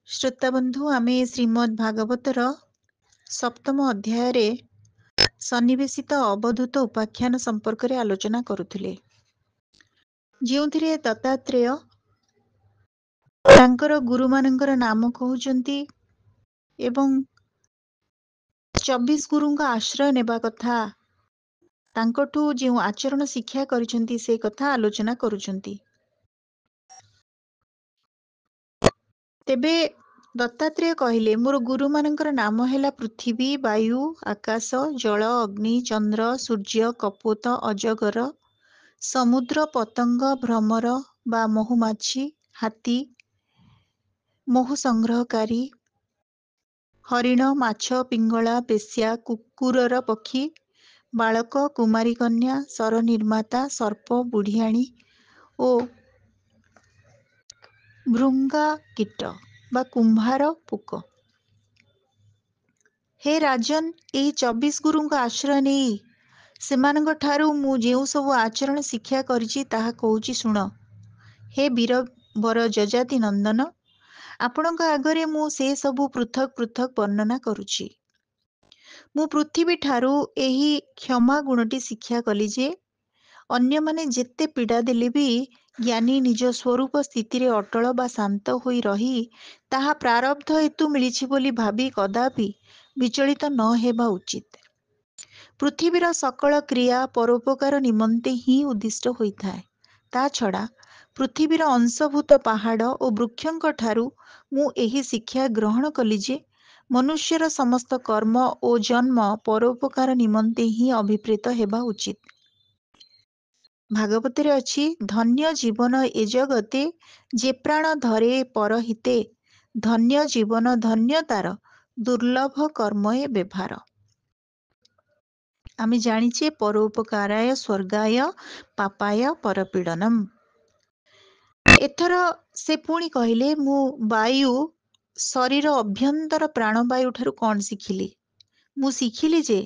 ଶ୍ରୋତାବନ୍ଧୁ ଆମେ ଶ୍ରୀମଦ୍ ଭାଗବତର ସପ୍ତମ ଅଧ୍ୟାୟରେ ସନ୍ନିବେଶିତ ଅବଧୂତ ଉପାଖ୍ୟାନ ସମ୍ପର୍କରେ ଆଲୋଚନା କରୁଥିଲେ, ଯେଉଁଥିରେ ଦତ୍ତାତ୍ରେୟ ତାଙ୍କର ଗୁରୁମାନଙ୍କର ନାମ କହୁଛନ୍ତି ଏବଂ 24 ଗୁରୁଙ୍କ ଆଶ୍ରୟ ନେବା କଥା, ତାଙ୍କଠୁ ଯେଉଁ ଆଚରଣ ଶିକ୍ଷା କରିଛନ୍ତି ସେ କଥା ଆଲୋଚନା କରୁଛନ୍ତି। ତେବେ ଦତ୍ତାତ୍ରେୟ କହିଲେ, ମୋର ଗୁରୁମାନଙ୍କର ନାମ ହେଲା ପୃଥିବୀ, ବାୟୁ, ଆକାଶ, ଜଳ, ଅଗ୍ନି, ଚନ୍ଦ୍ର, ସୂର୍ଯ୍ୟ, କପୋତ, ଅଜଗର, ସମୁଦ୍ର, ପତଙ୍ଗ, ଭ୍ରମର ବା ମହୁମାଛି, ହାତୀ, ମହୁ ସଂଗ୍ରହକାରୀ, ହରିଣ, ମାଛ, ପିଙ୍ଗଳା, ବେଶ୍ୟା, କୁକୁରର ପକ୍ଷୀ, ବାଳକ, କୁମାରୀ କନ୍ୟା, ସର ନିର୍ମାତା, ସର୍ପ, ବୁଢିଆଣୀ ଓ ଭୃଙ୍ଗା କୀଟ ବା କୁମ୍ଭାର ପୋକ। ହେ ରାଜନ୍, ଏହି 24 ଗୁରୁଙ୍କ ଆଶ୍ରୟ ନେଇ ସେମାନଙ୍କ ଠାରୁ ମୁଁ ଯେଉଁ ସବୁ ଆଚରଣ ଶିକ୍ଷା କରିଛି ତାହା କହୁଛି ଶୁଣ। ହେ ବୀର ବର ଯଯାତି ନନ୍ଦନ, ଆପଣଙ୍କ ଆଗରେ ମୁଁ ସେ ସବୁ ପୃଥକ ପୃଥକ ବର୍ଣ୍ଣନା କରୁଛି। ମୁଁ ପୃଥିବୀ ଠାରୁ ଏହି କ୍ଷମା ଗୁଣଟି ଶିକ୍ଷା କଲି ଯେ ଅନ୍ୟମାନେ ଯେତେ ପୀଡ଼ା ଦେଲେ ବି ଜ୍ଞାନୀ ନିଜ ସ୍ୱରୂପ ସ୍ଥିତିରେ ଅଟଳ ବା ଶାନ୍ତ ହୋଇ ରହି ତାହା ପ୍ରାରବ୍ଧ ହେତୁ ମିଳିଛି ବୋଲି ଭାବି କଦାପି ବିଚଳିତ ନ ହେବା ଉଚିତ। ପୃଥିବୀର ସକଳ କ୍ରିୟା ପରୋପକାର ନିମନ୍ତେ ହିଁ ଉଦ୍ଦିଷ୍ଟ ହୋଇଥାଏ। ତା ଛଡ଼ା ପୃଥିବୀର ଅଂଶଭୂତ ପାହାଡ଼ ଓ ବୃକ୍ଷଙ୍କ ଠାରୁ ମୁଁ ଏହି ଶିକ୍ଷା ଗ୍ରହଣ କଲି ଯେ ମନୁଷ୍ୟର ସମସ୍ତ କର୍ମ ଓ ଜନ୍ମ ପରୋପକାର ନିମନ୍ତେ ହିଁ ଅଭିପ୍ରେତ ହେବା ଉଚିତ। ଭାଗବତରେ ଅଛି, ଧନ୍ୟ ଜୀବନ ଏ ଜଗତେ ଯେ ପ୍ରାଣ ଧରେ ପରହିତେ, ଧନ୍ୟ ଜୀବନ ଧନ୍ୟ ତାର ଦୁର୍ଲଭ କର୍ମ ଏ ବ୍ୟବହାର। ଆମେ ଜାଣିଛେ ପରୋପକାରାୟ ସ୍ୱର୍ଗାୟ ପାପାୟ ପରପୀଡ଼ନମ୍। ଏଥର ସେ ପୁଣି କହିଲେ, ମୁଁ ବାୟୁ ଶରୀର ଅଭ୍ୟନ୍ତର ପ୍ରାଣବାୟୁ ଠାରୁ କ'ଣ ଶିଖିଲି? ମୁଁ ଶିଖିଲି ଯେ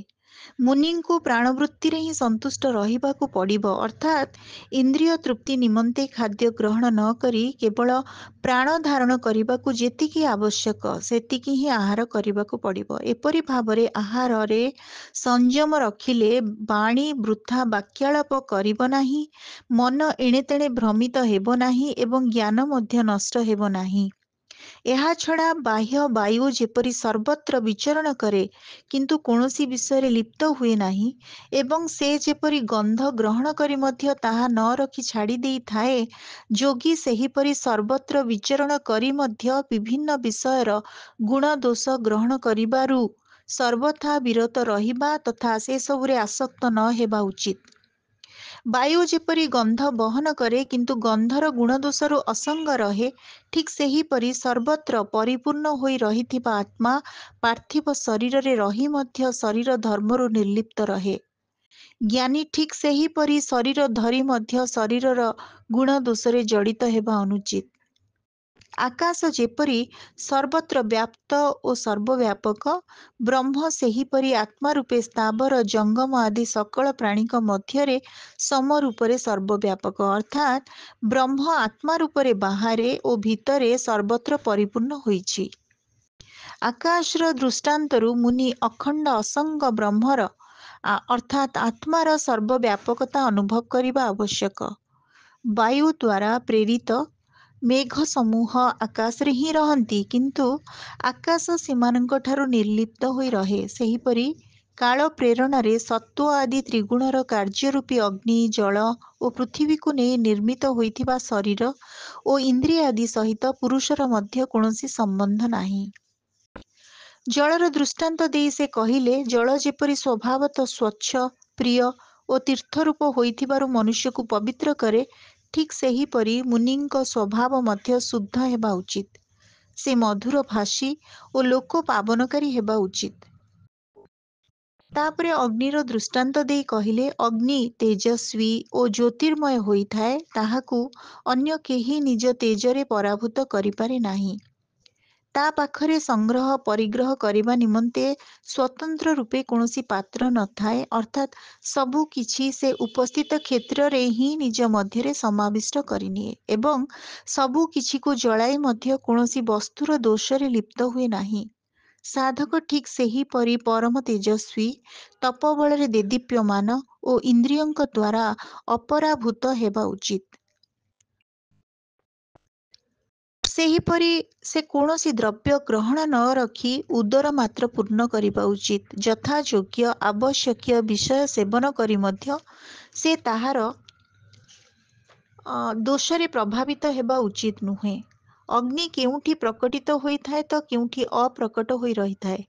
ମୁନିଙ୍କୁ ପ୍ରାଣବୃତ୍ତିରେ ହିଁ ସନ୍ତୁଷ୍ଟ ରହିବାକୁ ପଡ଼ିବ, ଅର୍ଥାତ୍ ଇନ୍ଦ୍ରିୟ ତୃପ୍ତି ନିମନ୍ତେ ଖାଦ୍ୟ ଗ୍ରହଣ ନ କରି କେବଳ ପ୍ରାଣ ଧାରଣ କରିବାକୁ ଯେତିକି ଆବଶ୍ୟକ ସେତିକି ହିଁ ଆହାର କରିବାକୁ ପଡ଼ିବ। ଏପରି ଭାବରେ ଆହାରରେ ସଂଯମ ରଖିଲେ ବାଣୀ ବୃଥା ବାକ୍ୟାଳାପ କରିବ ନାହିଁ, ମନ ଏଣେତେଣେ ଭ୍ରମିତ ହେବ ନାହିଁ ଏବଂ ଜ୍ଞାନ ମଧ୍ୟ ନଷ୍ଟ ହେବ ନାହିଁ। ଏହାଛଡ଼ା ବାହ୍ୟ ବାୟୁ ଯେପରି ସର୍ବତ୍ର ବିଚରଣ କରେ କିନ୍ତୁ କୌଣସି ବିଷୟରେ ଲିପ୍ତ ହୁଏ ନାହିଁ ଏବଂ ସେ ଯେପରି ଗନ୍ଧ ଗ୍ରହଣ କରି ମଧ୍ୟ ତାହା ନ ରଖି ଛାଡ଼ି ଦେଇଥାଏ, ଯୋଗୀ ସେହିପରି ସର୍ବତ୍ର ବିଚରଣ କରି ମଧ୍ୟ ବିଭିନ୍ନ ବିଷୟର ଗୁଣ ଦୋଷ ଗ୍ରହଣ କରିବାରୁ ସର୍ବଥା ବିରତ ରହିବା ତଥା ସେସବୁରେ ଆସକ୍ତ ନ ହେବା ଉଚିତ। ବାୟୁ ଯେପରି ଗନ୍ଧ ବହନ କରେ କିନ୍ତୁ ଗନ୍ଧର ଗୁଣଦୋଷରୁ ଅସଙ୍ଗ ରହେ, ଠିକ୍ ସେହିପରି ସର୍ବତ୍ର ପରିପୂର୍ଣ୍ଣ ହୋଇ ରହିଥିବା ଆତ୍ମା ପାର୍ଥିବ ଶରୀରରେ ରହି ମଧ୍ୟ ଶରୀର ଧର୍ମରୁ ନିର୍ଲିପ୍ତ ରହେ। ଜ୍ଞାନୀ ଠିକ୍ ସେହିପରି ଶରୀର ଧରି ମଧ୍ୟ ଶରୀରର ଗୁଣ ଦୋଷରେ ଜଡ଼ିତ ହେବା ଅନୁଚିତ। ଆକାଶ ଯେପରି ସର୍ବତ୍ର ବ୍ୟାପ୍ତ ଓ ସର୍ବବ୍ୟାପକ, ବ୍ରହ୍ମ ସେହିପରି ଆତ୍ମା ରୂପେ ସ୍ଥାବର ଜଙ୍ଗମ ଆଦି ସକଳ ପ୍ରାଣୀଙ୍କ ମଧ୍ୟରେ ସମରୂପରେ ସର୍ବବ୍ୟାପକ, ଅର୍ଥାତ୍ ବ୍ରହ୍ମ ଆତ୍ମା ରୂପରେ ବାହାରେ ଓ ଭିତରେ ସର୍ବତ୍ର ପରିପୂର୍ଣ୍ଣ ହୋଇଛି। ଆକାଶର ଦୃଷ୍ଟାନ୍ତରୁ ମୁନି ଅଖଣ୍ଡ ଅସଙ୍ଗ ବ୍ରହ୍ମର ଅର୍ଥାତ୍ ଆତ୍ମାର ସର୍ବବ୍ୟାପକତା ଅନୁଭବ କରିବା ଆବଶ୍ୟକ। ବାୟୁ ଦ୍ୱାରା ପ୍ରେରିତ ମେଘ ସମୂହ ଆକାଶରେ ହିଁ ରହନ୍ତି, କିନ୍ତୁ ଆକାଶ ସେମାନଙ୍କ ଠାରୁ ନିର୍ଲିପ୍ତ ହୋଇ ରହେ। ସେହିପରି କାଳ ପ୍ରେରଣାରେ ସତ୍ତ୍ୱ ଆଦି ତ୍ରିଗୁଣର କାର୍ଯ୍ୟରୂପୀ ଅଗ୍ନି, ଜଳ ଓ ପୃଥିବୀକୁ ନେଇ ନିର୍ମିତ ହୋଇଥିବା ଶରୀର ଓ ଇନ୍ଦ୍ରିୟ ଆଦି ସହିତ ପୁରୁଷର ମଧ୍ୟ କୌଣସି ସମ୍ବନ୍ଧ ନାହିଁ। ଜଳର ଦୃଷ୍ଟାନ୍ତ ଦେଇ ସେ କହିଲେ, ଜଳ ଯେପରି ସ୍ୱଭାବତଃ ସ୍ୱଚ୍ଛ, ପ୍ରିୟ ଓ ତୀର୍ଥରୂପ ହୋଇଥିବାରୁ ମନୁଷ୍ୟକୁ ପବିତ୍ର କରେ, ଠିକ୍ ସେହିପରି ମୁନିଙ୍କ ସ୍ୱଭାବ ମଧ୍ୟ ଶୁଦ୍ଧ ହେବା ଉଚିତ। ସେ ମଧୁର ଭାଷୀ ଓ ଲୋକ ପାବନକାରୀ ହେବା ଉଚିତ। ତାପରେ ଅଗ୍ନିର ଦୃଷ୍ଟାନ୍ତ ଦେଇ କହିଲେ, ଅଗ୍ନି ତେଜସ୍ୱୀ ଓ ଜ୍ୟୋତିର୍ମୟ ହୋଇଥାଏ, ତାହାକୁ ଅନ୍ୟ କେହି ନିଜ ତେଜରେ ପରାଭୂତ କରିପାରେ ନାହିଁ। ତା ପାଖରେ ସଂଗ୍ରହ ପରିଗ୍ରହ କରିବା ନିମନ୍ତେ ସ୍ୱତନ୍ତ୍ର ରୂପେ କୌଣସି ପାତ୍ର ନଥାଏ, ଅର୍ଥାତ୍ ସବୁ କିଛି ସେ ଉପସ୍ଥିତ କ୍ଷେତ୍ରରେ ହିଁ ନିଜ ମଧ୍ୟରେ ସମାବିଷ୍ଟ କରିନିଏ ଏବଂ ସବୁ କିଛିକୁ ଜଳାଇ ମଧ୍ୟ କୌଣସି ବସ୍ତୁର ଦୋଷରେ ଲିପ୍ତ ହୁଏ ନାହିଁ। ସାଧକ ଠିକ୍ ସେହିପରି ପରମ ତେଜସ୍ୱୀ, ତପବଳରେ ଦେଦୀପ୍ୟମାନ ଓ ଇନ୍ଦ୍ରିୟଙ୍କ ଦ୍ୱାରା ଅପରାଭୂତ ହେବା ଉଚିତ। ସେହିପରି ସେ କୌଣସି ଦ୍ରବ୍ୟ ଗ୍ରହଣ ନ ରଖି ଉଦର ମାତ୍ର ପୂର୍ଣ୍ଣ କରିବା ଉଚିତ। ଯଥାଯୋଗ୍ୟ ଆବଶ୍ୟକୀୟ ବିଷୟ ସେବନ କରି ମଧ୍ୟ ସେ ତାହାର ଦୋଷରେ ପ୍ରଭାବିତ ହେବା ଉଚିତ ନୁହେଁ। ଅଗ୍ନି କେଉଁଠି ପ୍ରକଟିତ ହୋଇଥାଏ ତ କେଉଁଠି ଅପ୍ରକଟ ହୋଇ ରହିଥାଏ।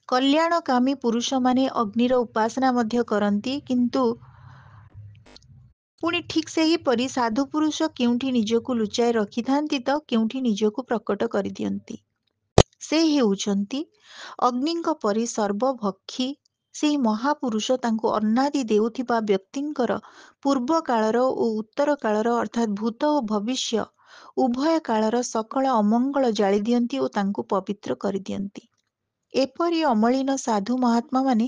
କଲ୍ୟାଣକାମୀ ପୁରୁଷମାନେ ଅଗ୍ନିର ଉପାସନା ମଧ୍ୟ କରନ୍ତି, କିନ୍ତୁ ପୁଣି ଠିକ୍ ସେହିପରି ସାଧୁପୁରୁଷ କେଉଁଠି ନିଜକୁ ଲୁଚାଇ ରଖିଥାନ୍ତି ତ କେଉଁଠି ନିଜକୁ ପ୍ରକଟ କରିଦିଅନ୍ତି। ସେ ହେଉଛନ୍ତି ଅଗ୍ନିଙ୍କ ପରି ସର୍ବଭକ୍ଷୀ। ସେହି ମହାପୁରୁଷ ତାଙ୍କୁ ଅନ୍ନାଦି ଦେଉଥିବା ବ୍ୟକ୍ତିଙ୍କର ପୂର୍ବ କାଳର ଓ ଉତ୍ତର କାଳର ଅର୍ଥାତ୍ ଭୂତ ଓ ଭବିଷ୍ୟ ଉଭୟ କାଳର ସକଳ ଅମଙ୍ଗଳ ଜାଳି ଦିଅନ୍ତି ଓ ତାଙ୍କୁ ପବିତ୍ର କରିଦିଅନ୍ତି। ଏପରି ଅମଳିନ ସାଧୁ ମହାତ୍ମାମାନେ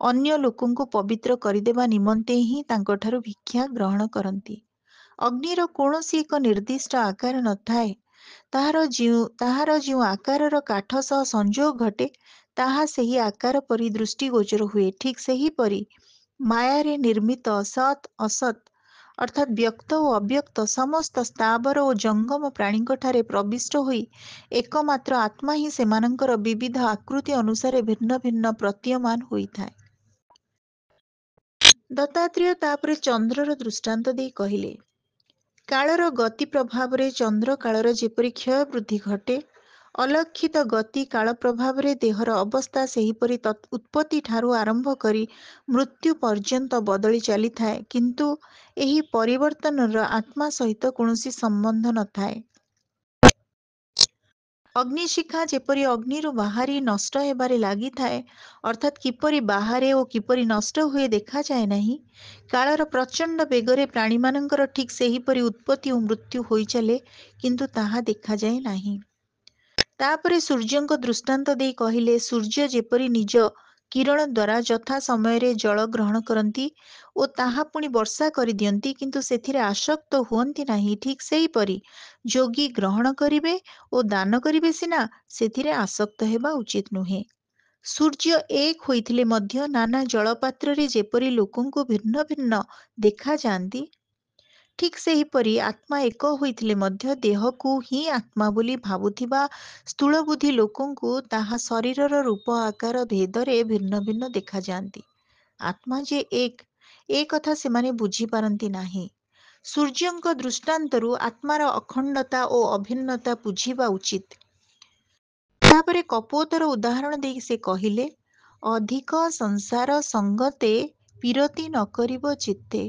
ଅନ୍ୟ ଲୋକଙ୍କୁ ପବିତ୍ର କରିଦେବା ନିମନ୍ତେ ହିଁ ତାଙ୍କଠାରୁ ଭିକ୍ଷା ଗ୍ରହଣ କରନ୍ତି। ଅଗ୍ନିର କୌଣସି ଏକ ନିର୍ଦ୍ଦିଷ୍ଟ ଆକାର ନଥାଏ। ତାହାର ଯେଉଁ ଆକାରର କାଠ ସହ ସଂଯୋଗ ଘଟେ ତାହା ସେହି ଆକାର ପରି ଦୃଷ୍ଟିଗୋଚର ହୁଏ। ଠିକ୍ ସେହିପରି ମାୟାରେ ନିର୍ମିତ ସତ୍ ଅସତ୍ ଅର୍ଥାତ୍ ବ୍ୟକ୍ତ ଓ ଅବ୍ୟକ୍ତ ସମସ୍ତ ସ୍ଥାବର ଓ ଜଙ୍ଗମ ପ୍ରାଣୀଙ୍କଠାରେ ପ୍ରବିଷ୍ଟ ହୋଇ ଏକମାତ୍ର ଆତ୍ମା ହିଁ ସେମାନଙ୍କର ବିବିଧ ଆକୃତି ଅନୁସାରେ ଭିନ୍ନ ଭିନ୍ନ ପ୍ରତୀୟମାନ ହୋଇଥାଏ। ଦତ୍ତାତ୍ରେୟ ତାପରେ ଚନ୍ଦ୍ରର ଦୃଷ୍ଟାନ୍ତ ଦେଇ କହିଲେ, କାଳର ଗତି ପ୍ରଭାବରେ ଚନ୍ଦ୍ର କାଳର ଯେପରି କ୍ଷୟ ବୃଦ୍ଧି ଘଟେ, ଅଲକ୍ଷିତ ଗତି କାଳ ପ୍ରଭାବରେ ଦେହର ଅବସ୍ଥା ସେହିପରି ଉତ୍ପତ୍ତିଠାରୁ ଆରମ୍ଭ କରି ମୃତ୍ୟୁ ପର୍ଯ୍ୟନ୍ତ ବଦଳି ଚାଲିଥାଏ, କିନ୍ତୁ ଏହି ପରିବର୍ତ୍ତନର ଆତ୍ମା ସହିତ କୌଣସି ସମ୍ବନ୍ଧ ନଥାଏ। ଅଗ୍ନିଶିଖା ଯେପରି ଅଗ୍ନିରୁ ବାହାରି ନଷ୍ଟ ହେବାରେ ଲାଗିଥାଏ, ଅର୍ଥାତ୍ କିପରି ବାହାରେ ଓ କିପରି ନଷ୍ଟ ହୁଏ ଦେଖାଯାଏ ନାହିଁ, କାଳର ପ୍ରଚଣ୍ଡ ବେଗରେ ପ୍ରାଣୀମାନଙ୍କର ଠିକ୍ ସେହିପରି ଉତ୍ପତ୍ତି ଓ ମୃତ୍ୟୁ ହୋଇଚାଲେ, କିନ୍ତୁ ତାହା ଦେଖାଯାଏ ନାହିଁ। ତାପରେ ସୂର୍ଯ୍ୟଙ୍କ ଦୃଷ୍ଟାନ୍ତ ଦେଇ କହିଲେ, ସୂର୍ଯ୍ୟ ଯେପରି ନିଜ କିରଣ ଦ୍ୱାରା ଯଥା ସମୟରେ ଜଳ ଗ୍ରହଣ କରନ୍ତି ଓ ତାହା ପୁଣି ବର୍ଷା କରିଦିଅନ୍ତି, କିନ୍ତୁ ସେଥିରେ ଆସକ୍ତ ହୁଅନ୍ତି ନାହିଁ, ଠିକ୍ ସେହିପରି ଯୋଗୀ ଗ୍ରହଣ କରିବେ ଓ ଦାନ କରିବେ ସିନା, ସେଥିରେ ଆସକ୍ତ ହେବା ଉଚିତ ନୁହେଁ। ସୂର୍ଯ୍ୟ ଏକ ହୋଇଥିଲେ ମଧ୍ୟ ନାନା ଜଳପାତ୍ରରେ ଯେପରି ଲୋକଙ୍କୁ ଭିନ୍ନ ଭିନ୍ନ ଦେଖାଯାଆନ୍ତି, ଠିକ୍ ସେହିପରି ଆତ୍ମା ଏକ ହୋଇଥିଲେ ମଧ୍ୟ ଦେହକୁ ହିଁ ଆତ୍ମା ବୋଲି ଭାବୁଥିବା ସ୍ଥୂଳବୁଦ୍ଧି ଲୋକଙ୍କୁ ତାହା ଶରୀରର ରୂପ ଆକାର ଭେଦରେ ଭିନ୍ନ ଭିନ୍ନ ଦେଖାଯାଆନ୍ତି। ଆତ୍ମା ଯେ ଏକ, ଏ କଥା ସେମାନେ ବୁଝିପାରନ୍ତି ନାହିଁ। ସୂର୍ଯ୍ୟଙ୍କ ଦୃଷ୍ଟାନ୍ତରୁ ଆତ୍ମାର ଅଖଣ୍ଡତା ଓ ଅଭିନ୍ନତା ବୁଝିବା ଉଚିତ। ତାପରେ କପୋତର ଉଦାହରଣ ଦେଇ ସେ କହିଲେ, ଅଧିକ ସଂସାର ସଙ୍ଗତେ ପିରତି ନ କରିବ ଚିତ୍ତେ,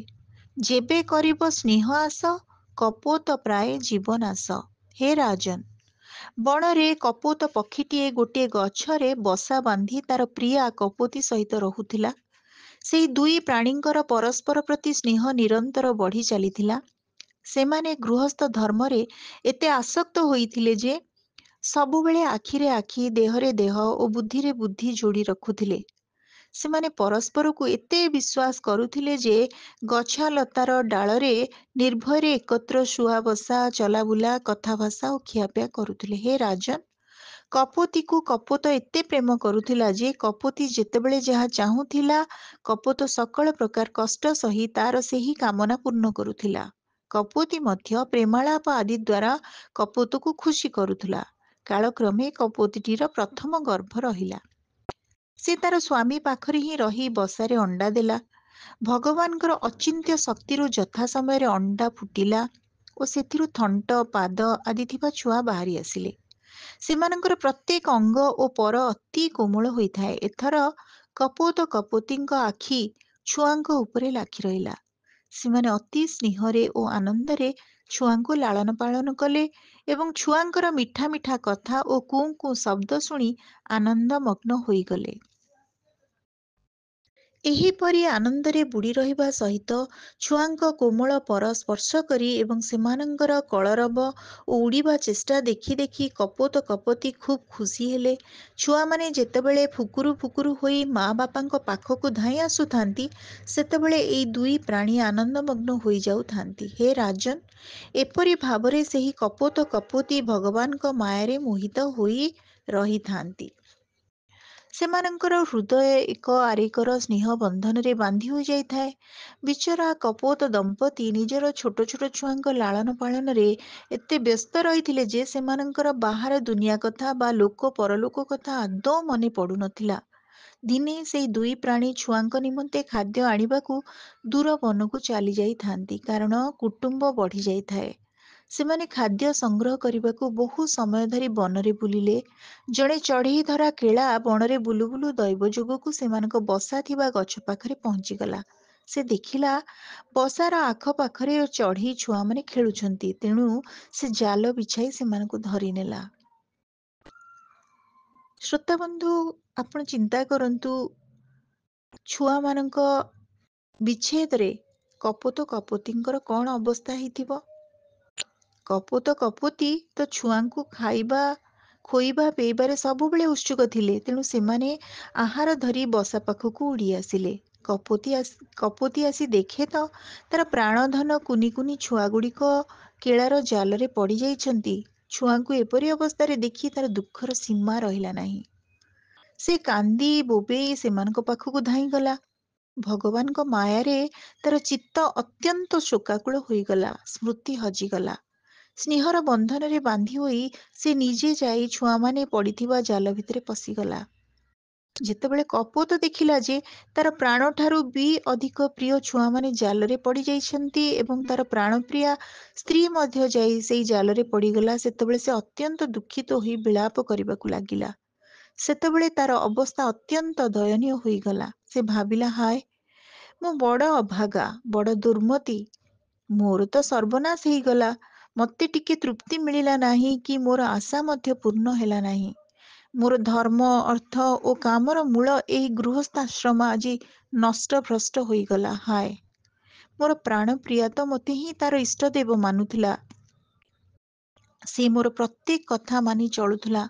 ଯେବେ କରିବ ସ୍ନେହ ଆସ, କପୋତ ପ୍ରାୟ ଜୀବନାଶ। ହେ ରାଜନ୍, ବଣରେ କପୋତ ପକ୍ଷୀଟିଏ ଗୋଟିଏ ଗଛରେ ବସା ବାନ୍ଧି ତାର ପ୍ରିୟା କପୋତୀ ସହିତ ରହୁଥିଲା। ସେହି ଦୁଇ ପ୍ରାଣୀଙ୍କର ପରସ୍ପର ପ୍ରତି ସ୍ନେହ ନିରନ୍ତର ବଢ଼ି ଚାଲିଥିଲା। ସେମାନେ ଗୃହସ୍ଥ ଧର୍ମରେ ଏତେ ଆସକ୍ତ ହୋଇଥିଲେ ଯେ ସବୁବେଳେ ଆଖିରେ ଆଖି, ଦେହରେ ଦେହ ଓ ବୁଦ୍ଧିରେ ବୁଦ୍ଧି ଯୋଡ଼ି ରଖୁଥିଲେ। ସେମାନେ ପରସ୍ପରକୁ ଏତେ ବିଶ୍ୱାସ କରୁଥିଲେ ଯେ ଗଛଲତାର ଡାଳରେ ନିର୍ଭୟରେ ଏକତ୍ର ଶୁଆ ବସା, ଚଲାବୁଲା, କଥାଭାଷା ଓ ଖିଆପିଆ କରୁଥିଲେ। ହେ ରାଜନ୍, କପୋତୀକୁ କପୋତ ଏତେ ପ୍ରେମ କରୁଥିଲା ଯେ କପୋତୀ ଯେତେବେଳେ ଯାହା ଚାହୁଁଥିଲା, କପୋତ ସକଳ ପ୍ରକାର କଷ୍ଟ ସହି ତାର ସେହି କାମନା ପୂର୍ଣ୍ଣ କରୁଥିଲା। କପୋତୀ ମଧ୍ୟ ପ୍ରେମାଳାପ ଆଦି ଦ୍ୱାରା କପୋତକୁ ଖୁସି କରୁଥିଲା। କାଳକ୍ରମେ କପୋତୀଟିର ପ୍ରଥମ ଗର୍ଭ ରହିଲା। ସେ ତାର ସ୍ୱାମୀ ପାଖରେ ହିଁ ରହି ବସାରେ ଅଣ୍ଡା ଦେଲା। ଭଗବାନଙ୍କର ଅଚିନ୍ତ୍ୟ ଶକ୍ତିରୁ ଯଥା ସମୟରେ ଅଣ୍ଡା ଫୁଟିଲା ଓ ସେଥିରୁ ଥଣ୍ଟ, ପାଦ ଆଦି ଥିବା ଛୁଆ ବାହାରି ଆସିଲେ। ସେମାନଙ୍କର ପ୍ରତ୍ୟେକ ଅଙ୍ଗ ଓ ପର ଅତି କୋମଳ ହୋଇଥାଏ। ଏଥର କପୋତ କପୋତୀଙ୍କ ଆଖି ଛୁଆଙ୍କ ଉପରେ ଲାଖି ରହିଲା। ସେମାନେ ଅତି ସ୍ନେହରେ ଓ ଆନନ୍ଦରେ ଛୁଆଙ୍କୁ ଲାଳନ ପାଳନ କଲେ ଏବଂ ଛୁଆଙ୍କର ମିଠା ମିଠା କଥା ଓ କୁଁ କୁଁ ଶବ୍ଦ ଶୁଣି ଆନନ୍ଦମଗ୍ନ ହୋଇଗଲେ। ଏହିପରି ଆନନ୍ଦରେ ବୁଡ଼ି ରହିବା ସହିତ ଛୁଆଙ୍କ କୋମଳ ପର ସ୍ପର୍ଶ କରି ଏବଂ ସେମାନଙ୍କର କଳରବ ଓ ଉଡ଼ିବା ଚେଷ୍ଟା ଦେଖି ଦେଖି କପୋତ କପୋତୀ ଖୁବ୍ ଖୁସି ହେଲେ। ଛୁଆମାନେ ଯେତେବେଳେ ଫୁକୁରୁ ଫୁକୁରୁ ହୋଇ ମା ବାପାଙ୍କ ପାଖକୁ ଧାଇଁ ଆସୁଥାନ୍ତି, ସେତେବେଳେ ଏଇ ଦୁଇ ପ୍ରାଣୀ ଆନନ୍ଦମଗ୍ନ ହୋଇଯାଉଥାନ୍ତି। ହେ ରାଜନ୍, ଏପରି ଭାବରେ ସେହି କପୋତ କପୋତୀ ଭଗବାନଙ୍କ ମାୟାରେ ମୋହିତ ହୋଇ ରହିଥାନ୍ତି। ସେମାନଙ୍କର ହୃଦୟ ଏକ ଆରେକର ସ୍ନେହ ବନ୍ଧନରେ ବାନ୍ଧି ହୋଇଯାଇଥାଏ। ବିଚରା କପୋତ ଦମ୍ପତି ନିଜର ଛୋଟ ଛୋଟ ଛୁଆଙ୍କ ଲାଳନ ପାଳନରେ ଏତେ ବ୍ୟସ୍ତ ରହିଥିଲେ ଯେ ସେମାନଙ୍କର ବାହାର ଦୁନିଆ କଥା ବା ଲୋକ ପରଲୋକ କଥା ଆଦୌ ମନେ ପଡ଼ୁନଥିଲା। ଦିନେ ସେହି ଦୁଇ ପ୍ରାଣୀ ଛୁଆଙ୍କ ନିମନ୍ତେ ଖାଦ୍ୟ ଆଣିବାକୁ ଦୂର ବନକୁ ଚାଲି ଯାଇଥାନ୍ତି, କାରଣ କୁଟୁମ୍ବ ବଢ଼ି ଯାଇଥାଏ। ସେମାନେ ଖାଦ୍ୟ ସଂଗ୍ରହ କରିବାକୁ ବହୁ ସମୟ ଧରି ବନରେ ବୁଲିଲେ। ଜଣେ ଚଢ଼େଇ ଧରା କେଳା ବଣରେ ବୁଲୁ ବୁଲୁ ଦୈବ ଯୋଗକୁ ସେମାନଙ୍କ ବସା ଥିବା ଗଛ ପାଖରେ ପହଞ୍ଚିଗଲା। ସେ ଦେଖିଲା ବସାର ଆଖପାଖରେ ଚଢ଼େଇ ଛୁଆମାନେ ଖେଳୁଛନ୍ତି। ତେଣୁ ସେ ଜାଲ ବିଛାଇ ସେମାନଙ୍କୁ ଧରିନେଲା। ଶ୍ରୋତାବନ୍ଧୁ, ଆପଣ ଚିନ୍ତା କରନ୍ତୁ, ଛୁଆମାନଙ୍କ ବିଚ୍ଛେଦରେ କପୋତ କପୋତୀଙ୍କର କ'ଣ ଅବସ୍ଥା ହେଇଥିବ? କପୋତ କପୋତୀ ତ ଛୁଆଙ୍କୁ ଖାଇବା ଖୋଇବା ପିଇବାରେ ସବୁବେଳେ ଉତ୍ସୁକ ଥିଲେ। ତେଣୁ ସେମାନେ ଆହାର ଧରି ବସା ପାଖକୁ ଉଡ଼ି ଆସିଲେ। କପୋତୀ ଆସି ଦେଖେ ତ ତାର ପ୍ରାଣଧନ କୁନି କୁନି ଛୁଆଗୁଡ଼ିକ କେଳାର ଜାଲରେ ପଡ଼ିଯାଇଛନ୍ତି। ଛୁଆଙ୍କୁ ଏପରି ଅବସ୍ଥାରେ ଦେଖି ତାର ଦୁଃଖର ସୀମା ରହିଲା ନାହିଁ। ସେ କାନ୍ଦି ବୋବେଇ ସେମାନଙ୍କ ପାଖକୁ ଧାଇଁଗଲା। ଭଗବାନଙ୍କ ମାୟାରେ ତାର ଚିତ୍ତ ଅତ୍ୟନ୍ତ ଶୋକାକୁଳ ହୋଇଗଲା। ସ୍ମୃତି ହଜିଗଲା। ସ୍ନେହର ବନ୍ଧନରେ ବାନ୍ଧି ହୋଇ ସେ ନିଜେ ଯାଇ ଛୁଆମାନେ ପଡ଼ିଥିବା ଜାଲ ଭିତରେ ପଶିଗଲା। ଯେତେବେଳେ କପୋତ ଦେଖିଲା ଯେ ତାର ପ୍ରାଣଠାରୁ ବି ଅଧିକ ପ୍ରିୟ ଛୁଆମାନେ ଜାଲରେ ପଡ଼ିଯାଇଛନ୍ତି ଏବଂ ତାର ପ୍ରାଣପ୍ରିୟା ସ୍ତ୍ରୀ ମଧ୍ୟ ଯାଇ ସେଇ ଜାଲରେ ପଡ଼ିଗଲା, ସେତେବେଳେ ସେ ଅତ୍ୟନ୍ତ ଦୁଃଖିତ ହୋଇ ବିଳାପ କରିବାକୁ ଲାଗିଲା। ସେତେବେଳେ ତାର ଅବସ୍ଥା ଅତ୍ୟନ୍ତ ଦୟନୀୟ ହୋଇଗଲା। ସେ ଭାବିଲା, ହାୟ, ମୁଁ ବଡ଼ ଅଭାଗା, ବଡ଼ ଦୁର୍ମତି। ମୋର ତ ସର୍ବନାଶ ହେଇଗଲା। ମୋତେ ଟିକେ ତୃପ୍ତି ମିଳିଲା ନାହିଁ କି ମୋର ଆଶା ମଧ୍ୟ ପୂର୍ଣ୍ଣ ହେଲା ନାହିଁ। ମୋର ଧର୍ମ, ଅର୍ଥ ଓ କାମର ମୂଳ ଏହି ଗୃହସ୍ଥାଶ୍ରମ ଆଜି ନଷ୍ଟଭ୍ରଷ୍ଟ ହୋଇଗଲା। ହାୟ, ମୋର ପ୍ରାଣପ୍ରିୟା ତ ମୋତେ ହିଁ ତାର ଇଷ୍ଟଦେବ ମାନୁଥିଲା। ସେ ମୋର ପ୍ରତ୍ୟେକ କଥା ମାନି ଚଳୁଥିଲା।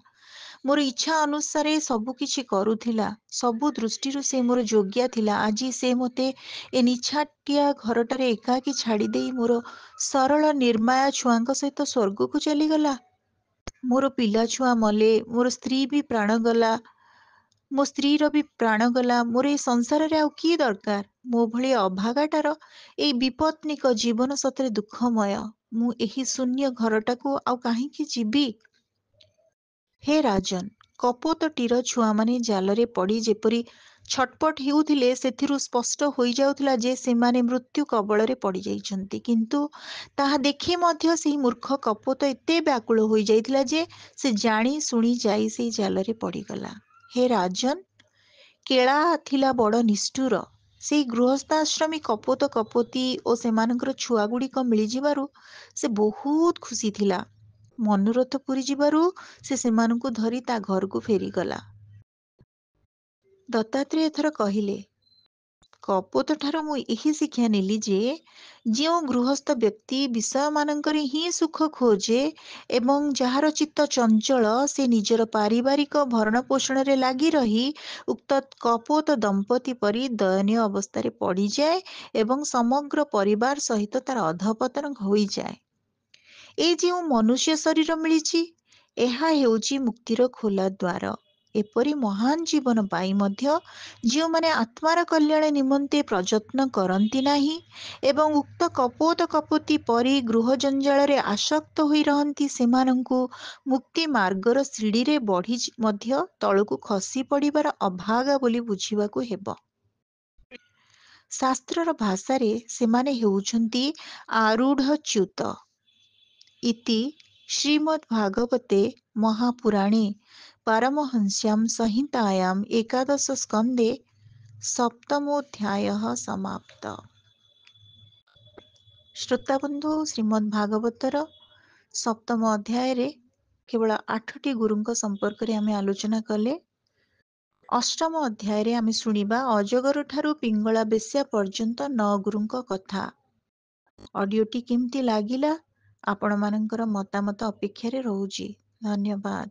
ମୋର ଇଚ୍ଛା ଅନୁସାରେ ସବୁ କିଛି କରୁଥିଲା। ସବୁ ଦୃଷ୍ଟିରୁ ସେ ମୋର ଯୋଗ୍ୟା ଥିଲା। ଆଜି ସେ ମୋତେ ଏ ନିଛାଟିଆ ଘରଟାରେ ଏକାକୀ ଛାଡ଼ିଦେଇ ମୋର ସରଳ ନିର୍ମାୟା ଛୁଆଙ୍କ ସହିତ ସ୍ୱର୍ଗକୁ ଚାଲିଗଲା। ମୋର ପିଲାଛୁଆ ମଲେ, ମୋର ସ୍ତ୍ରୀ ବି ପ୍ରାଣ ଗଲା, ମୋ ସ୍ତ୍ରୀର ବି ପ୍ରାଣ ଗଲା। ମୋର ଏ ସଂସାରରେ ଆଉ କିଏ ଦରକାର? ମୋ ଭଳି ଅଭାଗାଟାର ଏଇ ବିପତ୍ନିକ ଜୀବନ ସତରେ ଦୁଃଖମୟ। ମୁଁ ଏହି ଶୂନ୍ୟ ଘରଟାକୁ ଆଉ କାହିଁକି ଯିବି? ହେ ରାଜନ୍, କପୋତଟିର ଛୁଆମାନେ ଜାଲରେ ପଡ଼ି ଯେପରି ଛଟପଟ ହେଉଥିଲେ, ସେଥିରୁ ସ୍ପଷ୍ଟ ହୋଇଯାଉଥିଲା ଯେ ସେମାନେ ମୃତ୍ୟୁ କବଳରେ ପଡ଼ିଯାଇଛନ୍ତି। କିନ୍ତୁ ତାହା ଦେଖି ମଧ୍ୟ ସେହି ମୂର୍ଖ କପୋତ ଏତେ ବ୍ୟାକୁଳ ହୋଇଯାଇଥିଲା ଯେ ସେ ଜାଣି ଶୁଣି ଯାଇ ସେଇ ଜାଲରେ ପଡ଼ିଗଲା। ହେ ରାଜନ୍, କେଳା ଥିଲା ବଡ଼ ନିଷ୍ଠୁର। ସେଇ ଗୃହସ୍ଥାଶ୍ରମୀ କପୋତ କପୋତୀ ଓ ସେମାନଙ୍କର ଛୁଆଗୁଡ଼ିକ ମିଳିଯିବାରୁ ସେ ବହୁତ ଖୁସି ଥିଲା। ମନୋରଥ ପୂରିଯିବାରୁ ସେ ସେମାନଙ୍କୁ ଧରି ତା ଘରକୁ ଫେରିଗଲା। ଦତ୍ତାତ୍ରେୟ ଏଥର କହିଲେ, କପୋତଠାରୁ ମୁଁ ଏହି ଶିକ୍ଷା ନେଲି ଯେ ଯେଉଁ ଗୃହସ୍ଥ ବ୍ୟକ୍ତି ବିଷୟମାନଙ୍କରେ ହିଁ ସୁଖ ଖୋଜେ ଏବଂ ଯାହାର ଚିତ୍ତ ଚଞ୍ଚଳ, ସେ ନିଜର ପାରିବାରିକ ଭରଣପୋଷଣରେ ଲାଗି ରହି ଉକ୍ତ କପୋତ ଦମ୍ପତି ପରି ଦୟନୀୟ ଅବସ୍ଥାରେ ପଡ଼ିଯାଏ ଏବଂ ସମଗ୍ର ପରିବାର ସହିତ ତାର ଅଧଃପତନ ହୋଇଯାଏ। ଏ ଯେଉଁ ମନୁଷ୍ୟ ଶରୀର ମିଳିଛି, ଏହା ହେଉଛି ମୁକ୍ତିର ଖୋଲା ଦ୍ୱାର। ଏପରି ମହାନ ଜୀବନ ପାଇ ମଧ୍ୟ ଯେଉଁମାନେ ଆତ୍ମାର କଲ୍ୟାଣ ନିମନ୍ତେ ପ୍ରଯତ୍ନ କରନ୍ତି ନାହିଁ ଏବଂ ଉକ୍ତ କପୋତ କପୋତୀ ପରି ଗୃହ ଜଞ୍ଜାଳରେ ଆସକ୍ତ ହୋଇ ରହନ୍ତି, ସେମାନଙ୍କୁ ମୁକ୍ତି ମାର୍ଗର ସିଡ଼ିରେ ବଢ଼ି ମଧ୍ୟ ତଳକୁ ଖସି ପଡ଼ିବାର ଅଭାଗା ବୋଲି ବୁଝିବାକୁ ହେବ। ଶାସ୍ତ୍ରର ଭାଷାରେ ସେମାନେ ହେଉଛନ୍ତି ଆରୂଢ଼ଚ୍ୟୁତ। ଇତି ଶ୍ରୀମଦ୍ଭାଗବତେ ମହାପୁରାଣେ ପାରମହଂସ୍ୟାଂ ସଂହିତାୟାଂ ଏକାଦଶ ସ୍କନ୍ଧେ ସପ୍ତମୋଧ୍ୟାୟଃ ସମାପ୍ତ। ଶ୍ରୋତାବନ୍ଧୁ, ଶ୍ରୀମଦ୍ ଭାଗବତର ସପ୍ତମ ଅଧ୍ୟାୟରେ କେବଳ 8ଟି ଗୁରୁଙ୍କ ସମ୍ପର୍କରେ ଆମେ ଆଲୋଚନା କଲେ। ଅଷ୍ଟମ ଅଧ୍ୟାୟରେ ଆମେ ଶୁଣିବା ଅଜଗର ଠାରୁ ପିଙ୍ଗଳା ବେଶ୍ୟା ପର୍ଯ୍ୟନ୍ତ 9 ଗୁରୁଙ୍କ କଥା। ଅଡିଓଟି କେମିତି ଲାଗିଲା? ଆପଣମାନଙ୍କର ମତାମତ ଅପେକ୍ଷାରେ ରହୁଛି। ଧନ୍ୟବାଦ।